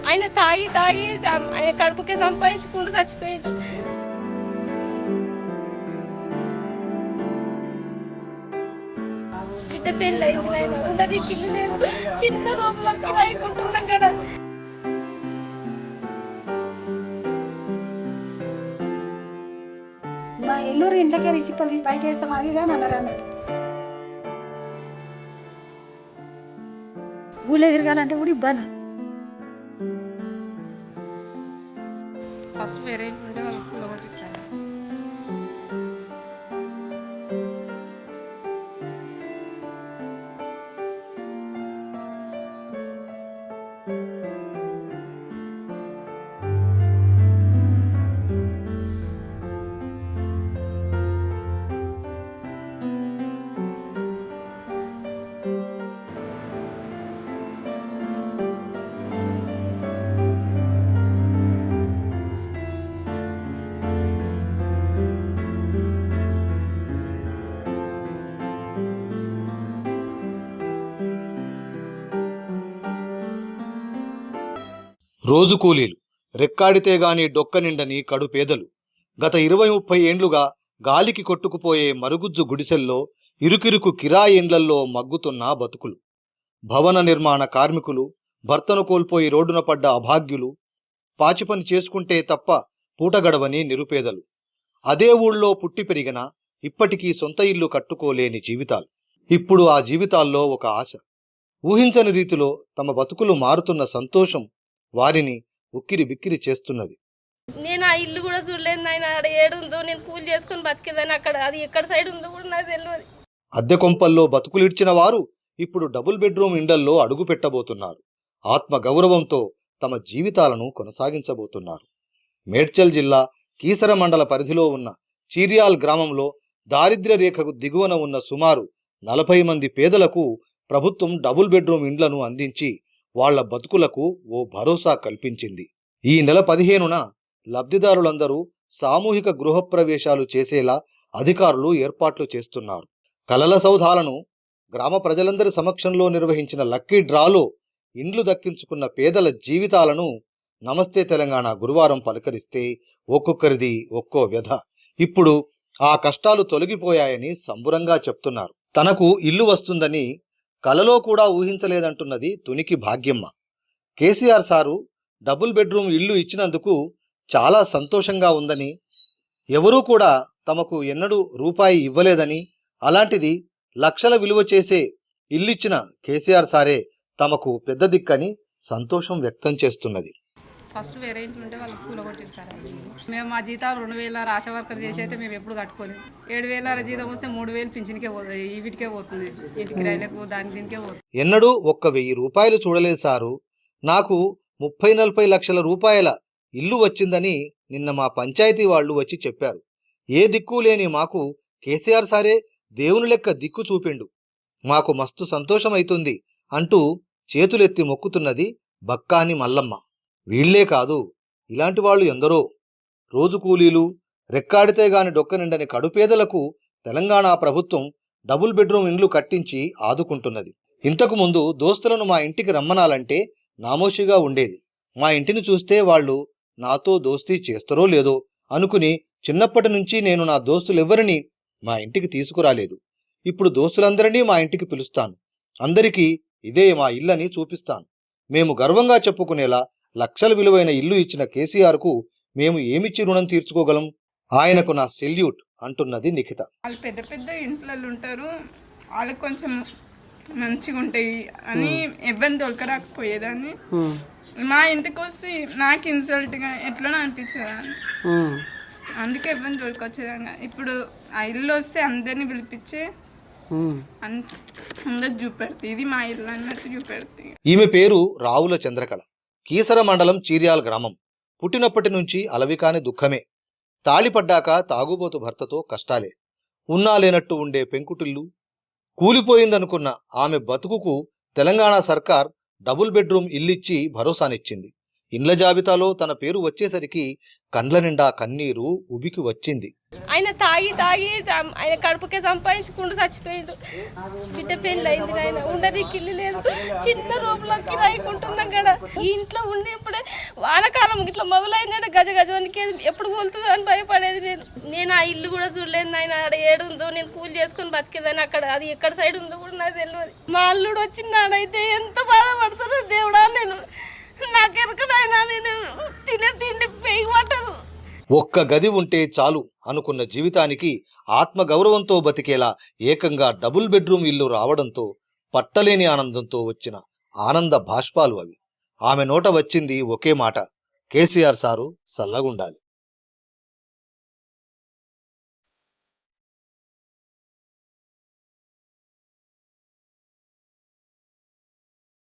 ఆయన తాగి తాగి ఆయన కడుపుకే సంపాదించుకుంటూ చచ్చిపోయాడు. బిడ్డ పెళ్ళి అయింది, ఆయన ఉండడానికి ఇల్లు లేదు, చిన్న రూపంలోకి రాయకుంటున్నాం కదా. మా ఎల్లూరు ఇంట్లోకే రిసిప్పలు తీసి బయట వేస్తాం అది అని అన్నారు అన్నాడు. ఊళ్ళో తిరగాలంటే కూడా ఇబ్బంది. ఫస్ట్ వేరే ఉంటే వాళ్ళు కూలగొట్టేసారు. రోజు కూలీలు, రెక్కాడితే గాని డొక్క నిండని కడుపేదలు. గత 20-30 ఏండ్లుగా గాలికి కొట్టుకుపోయే మరుగుజ్జు గుడిసెల్లో, ఇరుకిరుకు కిరాయి ఇండ్లల్లో మగ్గుతున్న బతుకులు. భవన నిర్మాణ కార్మికులు, భర్తను కోల్పోయి రోడ్డున పడ్డ అభాగ్యులు, పాచిపని చేసుకుంటే తప్ప పూటగడవని నిరుపేదలు. అదే ఊళ్ళో పుట్టి పెరిగినా ఇప్పటికీ సొంత ఇల్లు కట్టుకోలేని జీవితాలు. ఇప్పుడు ఆ జీవితాల్లో ఒక ఆశ. ఊహించని రీతిలో తమ బతుకులు మారుతున్న సంతోషం వారిని ఉక్కిరి బిక్కిరి చేస్తున్నది. నేను ఆ ఇల్లు కూడా చూడలేదు నాయన. అక్కడ ఏడుందో, నేను కూలి చేసుకుని బతికేదాన్ని. అక్కడ అది ఎక్కడ సైడ్ ఉందో కూడా నాకు తెలియదు. అద్దె కొంపల్లో బతుకులిడ్చిన వారు ఇప్పుడు డబుల్ బెడ్రూమ్ ఇండ్లల్లో అడుగు పెట్టబోతున్నారు. ఆత్మ గౌరవంతో తమ జీవితాలను కొనసాగించబోతున్నారు. మేడ్చల్ జిల్లా కీసర మండల పరిధిలో ఉన్న చీర్యాల్ గ్రామంలో దారిద్ర్య రేఖకు దిగువన ఉన్న సుమారు 40 మంది పేదలకు ప్రభుత్వం డబుల్ బెడ్రూమ్ ఇండ్లను అందించి వాళ్ల బతుకులకు ఓ భరోసా కల్పించింది. ఈ నెల 15న లబ్ధిదారులందరూ సామూహిక గృహప్రవేశాలు చేసేలా అధికారులు ఏర్పాట్లు చేస్తున్నారు. కలల సౌధాలను గ్రామ ప్రజలందరి సమక్షంలో నిర్వహించిన లక్కీ డ్రాలో ఇండ్లు దక్కించుకున్న పేదల జీవితాలను నమస్తే తెలంగాణ గురువారం పలకరిస్తే ఒక్కొక్కరిది ఒక్కో వ్యధ. ఇప్పుడు ఆ కష్టాలు తొలగిపోయాయని సంబురంగా చెప్తున్నారు. తనకు ఇల్లు వస్తుందని కలలో కూడా ఊహించలేదంటున్నది తునికి భాగ్యమ్మ. కేసీఆర్ సారు డబుల్ బెడ్రూమ్ ఇల్లు ఇచ్చినందుకు చాలా సంతోషంగా ఉందని, ఎవరూ కూడా తమకు ఎన్నడూ రూపాయి ఇవ్వలేదని, అలాంటిది లక్షల విలువ చేసే ఇల్లిచ్చిన కేసీఆర్ సారే తమకు పెద్ద దిక్కని సంతోషం వ్యక్తం చేస్తున్నది. ఫస్ట్ వేరే ఇంట్లో ఉంటే వాళ్ళు కూలగొట్టేసారు. మేము మా జీతాలు 2000 ఆశా వర్కర్ చేసి అయితే మేము ఎప్పుడు కట్టుకోలేదు. 7000 జీతం వస్తే 3000 పింఛన్కే పోతుంది, వీటికే పోతుంది, ఇంటికి రైలకు దానికి దీనికే పోతుంది. ఎన్నడూ 1000 రూపాయలు చూడలేదు సారు. నాకు 30-40 లక్షల రూపాయల ఇల్లు వచ్చిందని నిన్న మా పంచాయతీ వాళ్ళు వచ్చి చెప్పారు. ఏ దిక్కు లేని మాకు కేసీఆర్ సారే దేవుని లెక్క దిక్కు చూపిండు. మాకు మస్తు సంతోషమైతుంది అంటూ చేతులెత్తి మొక్కుతున్నది బక్కాని మల్లమ్మ. వీళ్లే కాదు, ఇలాంటి వాళ్ళు ఎందరో. రోజు కూలీలు, రెక్కాడితే గాని డొక్క నిండని కడుపేదలకు తెలంగాణ ప్రభుత్వం డబుల్ బెడ్రూమ్ ఇండ్లు కట్టించి ఆదుకుంటున్నది. ఇంతకుముందు దోస్తులను మా ఇంటికి రమ్మనాలంటే నామోషిగా ఉండేది. మా ఇంటిని చూస్తే వాళ్ళు నాతో దోస్తీ చేస్తారో లేదో అనుకుని చిన్నప్పటి నుంచి నేను నా దోస్తులెవ్వరినీ మా ఇంటికి తీసుకురాలేదు. ఇప్పుడు దోస్తులందరినీ మా ఇంటికి పిలుస్తాను. అందరికీ ఇదే మా ఇల్లని చూపిస్తాను. మేము గర్వంగా చెప్పుకునేలా లక్షల విలువైన ఇల్లు ఇచ్చిన కేసీఆర్కు మేము ఏమిచ్చి రుణం తీర్చుకోగలం? ఆయనకు నా సెల్యూట్ అంటున్నది నిఖిత. వాళ్ళు పెద్ద పెద్ద ఇంట్లో ఉంటారు, వాళ్ళకి కొంచెం మంచిగా ఉంటాయి అని ఇబ్బంది దొరకరాకపోయేదాన్ని. మా ఇంటికి వస్తే నాకు ఇన్సల్ట్గా ఎట్లనో అనిపించేదాన్ని, అందుకే ఇబ్బంది దొరికొచ్చేదాన్ని. ఇప్పుడు ఆ ఇల్లు వస్తే అందరినీ పిలిపించి అందరు చూపెడుతుంది, ఇది మా ఇల్లు అన్నట్టు చూపెడుతుంది. ఈమె పేరు రావుల చంద్రకళ. కీసర మండలం చీర్యాల్ గ్రామం. పుట్టినప్పటి నుంచి అలవికాని దుఃఖమే. తాళిపడ్డాక తాగుబోతు భర్తతో కష్టాలే. ఉన్నా లేనట్టు ఉండే పెంకుటిల్లు. కూలిపోయిందనుకున్న ఆమె బతుకుకు తెలంగాణ సర్కార్ డబుల్ బెడ్రూమ్ ఇల్లిచ్చి భరోసానిచ్చింది. ఇండ్ల జాబితాలో తన పేరు వచ్చేసరికి కండ్ల నిండా కన్నీరు ఉబికి వచ్చింది. ఆయన తాగి ఆయన కడుపుకే సంపాదించుకుంటూ చచ్చిపోయిండు. బిడ్డ పెళ్ళి అయింది, ఆయన ఉండడానికి ఇల్లు లేదు, చిన్న రూపులోకి రాయికుంటున్నాం కదా. ఈ ఇంట్లో ఉండి ఇప్పుడే వానకాలం ఇట్లా మొదలైందంటే గజ గజానికి ఎప్పుడు కూలుతుందో అని భయపడేది. నేను ఆ ఇల్లు కూడా చూడలేదు. ఆయన ఆడ ఏడుందో, నేను కూలి చేసుకుని బతికేదాన్ని. అక్కడ అది ఎక్కడ సైడ్ ఉందో కూడా నాకు తెలియదు. మా అల్లుడు వచ్చినాడైతే ఎంత బాధపడుతున్నా దేవుడా. నాకెరకనైనా నేను తినే తిండి పేగి పట్టదు. ఒక్క గది ఉంటే చాలు అనుకున్న జీవితానికి ఆత్మగౌరవంతో బతికేలా ఏకంగా డబుల్ బెడ్రూమ్ ఇల్లు రావడంతో పట్టలేని ఆనందంతో వచ్చిన ఆనంద భాష్పాలు అవి. ఆమె నోట వచ్చింది ఒకే మాట, కేసీఆర్ సారు సల్లగుండాలి.